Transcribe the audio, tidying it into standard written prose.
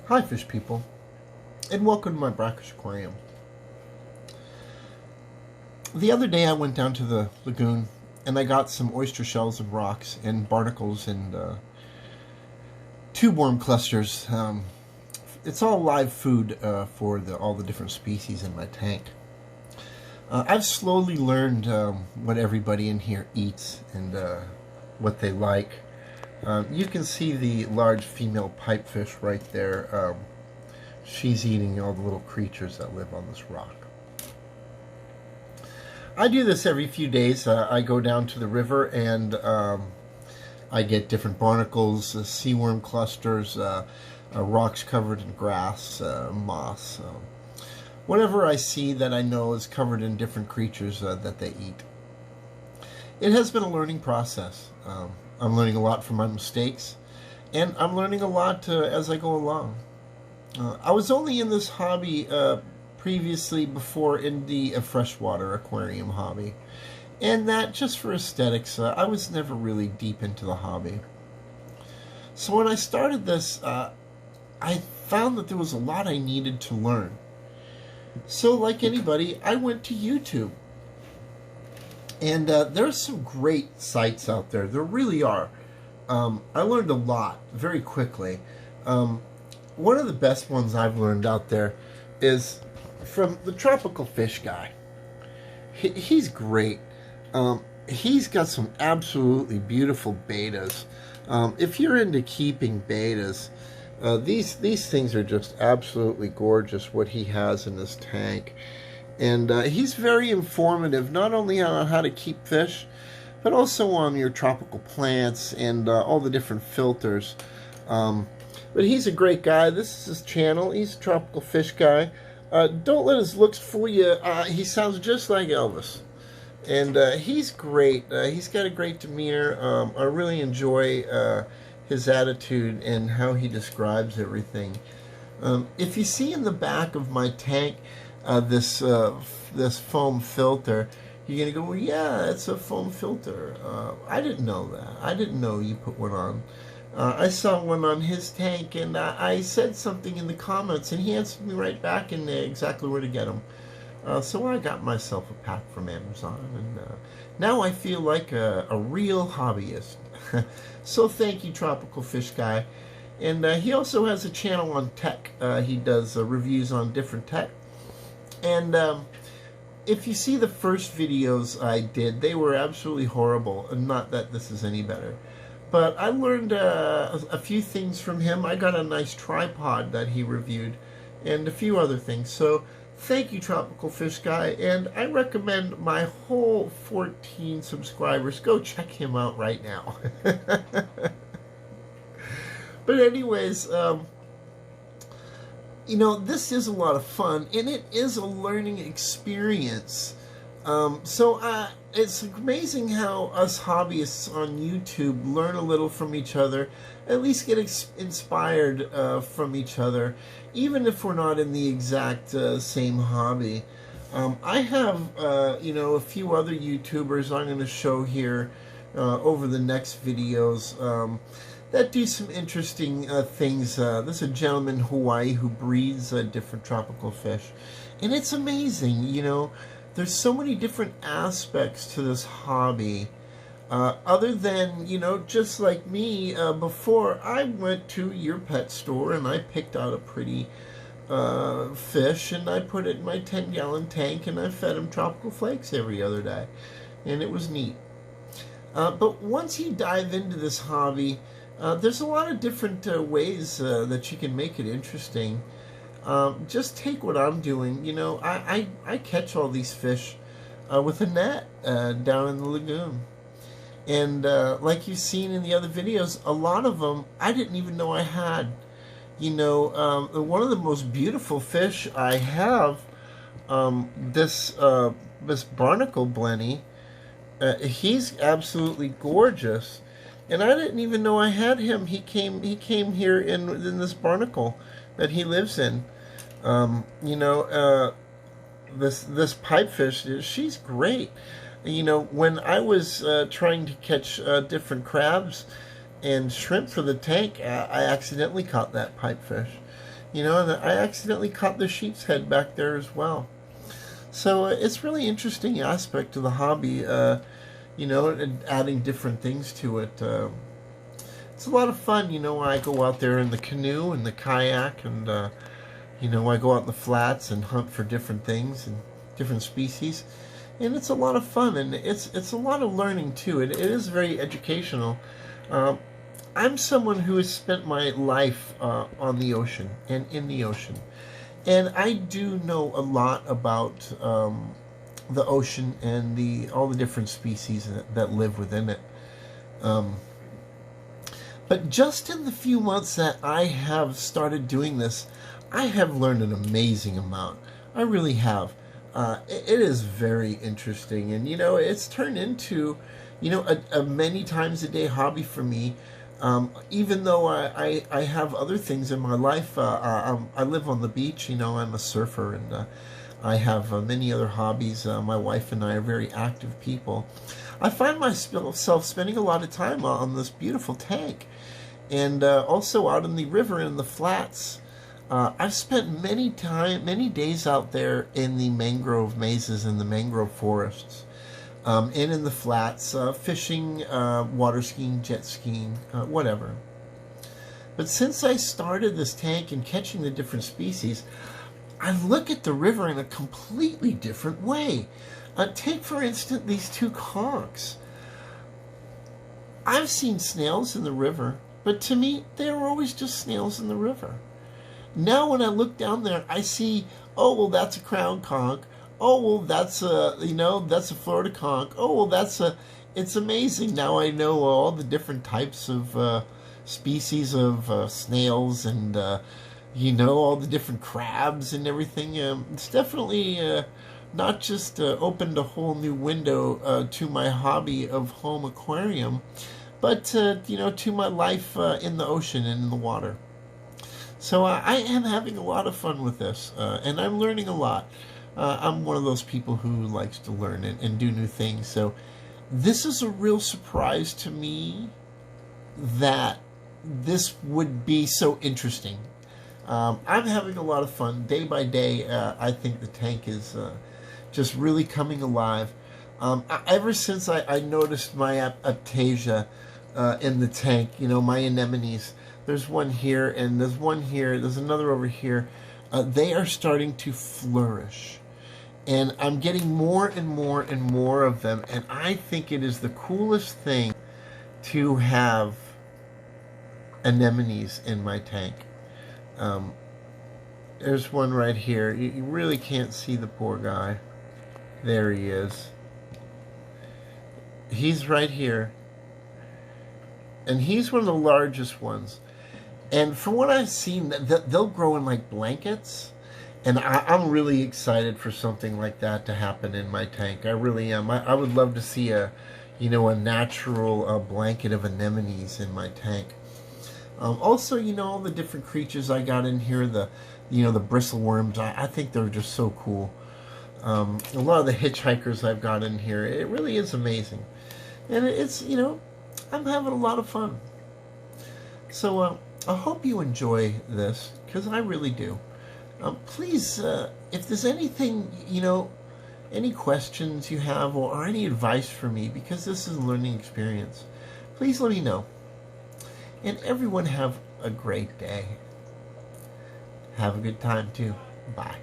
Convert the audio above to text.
Hi fish people, and welcome to my Brackish aquarium. The other day I went down to the lagoon and I got some oyster shells and rocks and barnacles and tube worm clusters. It's all live food for all the different species in my tank. I've slowly learned what everybody in here eats and what they like. You can see the large female pipefish right there. She's eating all the little creatures that live on this rock. I do this every few days. I go down to the river and I get different barnacles, seaworm clusters, rocks covered in grass, moss. Whatever I see that I know is covered in different creatures that they eat. It has been a learning process. I'm learning a lot from my mistakes, and I'm learning a lot as I go along. I was only in this hobby previously before in the freshwater aquarium hobby, and that just for aesthetics. I was never really deep into the hobby. So when I started this, I found that there was a lot I needed to learn. So like anybody, I went to YouTube. And there's some great sites out there. There really are. I learned a lot very quickly. One of the best ones I've learned out there is from the Tropical Fish Guy. He's great. He's got some absolutely beautiful betas. If you're into keeping betas, these things are just absolutely gorgeous, what he has in his tank. And he's very informative, not only on how to keep fish, but also on your tropical plants and all the different filters. But he's a great guy. This is his channel. He's a Tropical Fish Guy. Don't let his looks fool you. He sounds just like Elvis. And he's great. He's got a great demeanor. I really enjoy his attitude and how he describes everything. If you see in the back of my tank, this foam filter, you're gonna go, well, yeah, it's a foam filter. I didn't know that. I didn't know you put one on. I saw one on his tank, and I said something in the comments, and he answered me right back and exactly where to get them. So I got myself a pack from Amazon, and now I feel like a real hobbyist. So thank you, Tropical Fish Guy. And he also has a channel on tech. He does reviews on different tech. And if you see the first videos I did, they were absolutely horrible. And not that this is any better. But I learned a few things from him. I got a nice tripod that he reviewed and a few other things. So thank you, Tropical Fish Guy. And I recommend my whole 14 subscribers go check him out right now. But anyways, you know, this is a lot of fun, and it is a learning experience. So it's amazing how us hobbyists on YouTube learn a little from each other, at least get inspired from each other, even if we're not in the exact same hobby. I have, you know, a few other YouTubers I'm going to show here over the next videos. That do some interesting things. There's a gentleman in Hawaii who breeds different tropical fish. And it's amazing, you know. There's so many different aspects to this hobby. Other than, you know, just like me, before I went to your pet store and I picked out a pretty fish and I put it in my 10-gallon tank and I fed him tropical flakes every other day. And it was neat. But once you dive into this hobby, there's a lot of different ways that you can make it interesting. Just take what I'm doing. You know, I catch all these fish with a net down in the lagoon. And like you've seen in the other videos, a lot of them I didn't even know I had. You know, one of the most beautiful fish I have, this barnacle blenny, he's absolutely gorgeous. And I didn't even know I had him. He came here in this barnacle that he lives in. You know, this pipefish, she's great. You know, when I was trying to catch different crabs and shrimp for the tank, I accidentally caught that pipefish. You know, and I accidentally caught the sheep's head back there as well. So it's really interesting aspect to the hobby, you know, and adding different things to it. It's a lot of fun, you know, when I go out there in the canoe and the kayak, and you know, I go out in the flats and hunt for different things and different species, and it's a lot of fun, and it's a lot of learning too. It is very educational. Um, I'm someone who has spent my life on the ocean and in the ocean, and I do know a lot about the ocean and all the different species that live within it. Um, but just in the few months that I have started doing this, I have learned an amazing amount. I really have. It is very interesting, and you know, it's turned into, you know, a many times a day hobby for me. Even though I have other things in my life, I live on the beach. You know, I'm a surfer, and I have many other hobbies. My wife and I are very active people. I find myself spending a lot of time on this beautiful tank, and also out in the river and in the flats. I've spent many days out there in the mangrove mazes and the mangrove forests, and in the flats, fishing, water skiing, jet skiing, whatever. But since I started this tank and catching the different species, I look at the river in a completely different way. Take, for instance, these two conchs. I've seen snails in the river, but to me, they were always just snails in the river. Now when I look down there, I see, oh, well, that's a crown conch. Oh, well, that's a, you know, that's a Florida conch. Oh, well, it's amazing. Now I know all the different types of species of snails, and, you know, all the different crabs and everything. It's definitely not just opened a whole new window to my hobby of home aquarium, but, you know, to my life in the ocean and in the water. So I am having a lot of fun with this, and I'm learning a lot. I'm one of those people who likes to learn and do new things. So this is a real surprise to me that this would be so interesting. I'm having a lot of fun. Day by day, I think the tank is just really coming alive. Ever since I noticed my aptasia in the tank, you know, my anemones, there's one here, and there's one here, there's another over here. They are starting to flourish. And I'm getting more and more and more of them. And I think it is the coolest thing to have anemones in my tank. There's one right here. You really can't see the poor guy. There he is. He's right here. And he's one of the largest ones. And from what I've seen, they'll grow in like blankets. And I'm really excited for something like that to happen in my tank. I really am. I would love to see a natural blanket of anemones in my tank. Also, you know, all the different creatures I got in here, the bristleworms, I think they're just so cool. A lot of the hitchhikers I've got in here, it really is amazing. And it's, you know, I'm having a lot of fun. So I hope you enjoy this, because I really do. Please, if there's anything, you know, any questions you have, or any advice for me, because this is a learning experience, please let me know. And everyone have a great day. Have a good time too. Bye.